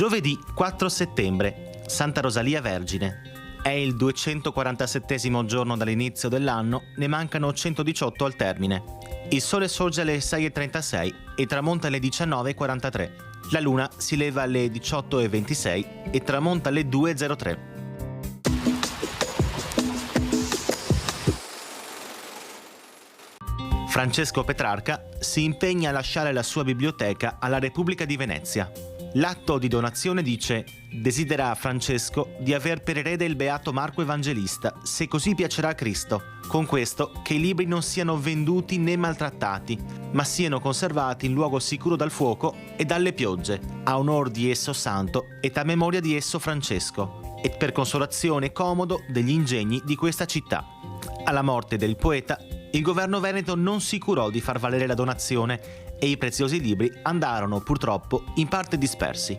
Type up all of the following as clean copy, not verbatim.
Giovedì 4 settembre, Santa Rosalia Vergine. È il 247° giorno dall'inizio dell'anno, ne mancano 118 al termine. Il sole sorge alle 6:36 e tramonta alle 19:43. La luna si leva alle 18:26 e tramonta alle 2:03. Francesco Petrarca si impegna a lasciare la sua biblioteca alla Repubblica di Venezia. L'atto di donazione dice: desidera Francesco di aver per erede il beato Marco Evangelista, se così piacerà a Cristo. Con questo che i libri non siano venduti né maltrattati, ma siano conservati in luogo sicuro dal fuoco e dalle piogge, a onor di esso santo et a memoria di esso Francesco, e per consolazione e comodo degli ingegni di questa città. Alla morte del poeta, il governo veneto non si curò di far valere la donazione e i preziosi libri andarono purtroppo in parte dispersi.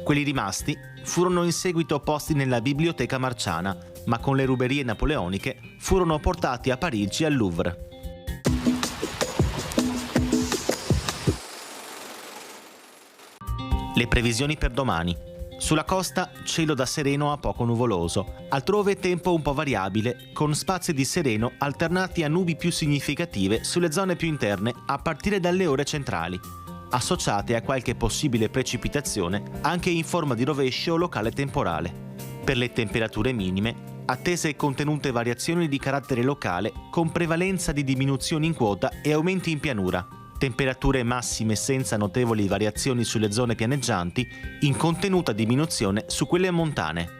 Quelli rimasti furono in seguito posti nella Biblioteca Marciana, ma con le ruberie napoleoniche furono portati a Parigi al Louvre. Le previsioni per domani. Sulla costa cielo da sereno a poco nuvoloso, altrove tempo un po' variabile, con spazi di sereno alternati a nubi più significative sulle zone più interne a partire dalle ore centrali, associate a qualche possibile precipitazione anche in forma di rovescio locale temporale. Per le temperature minime, attese contenute variazioni di carattere locale con prevalenza di diminuzioni in quota e aumenti in pianura. Temperature massime senza notevoli variazioni sulle zone pianeggianti, in contenuta diminuzione su quelle montane.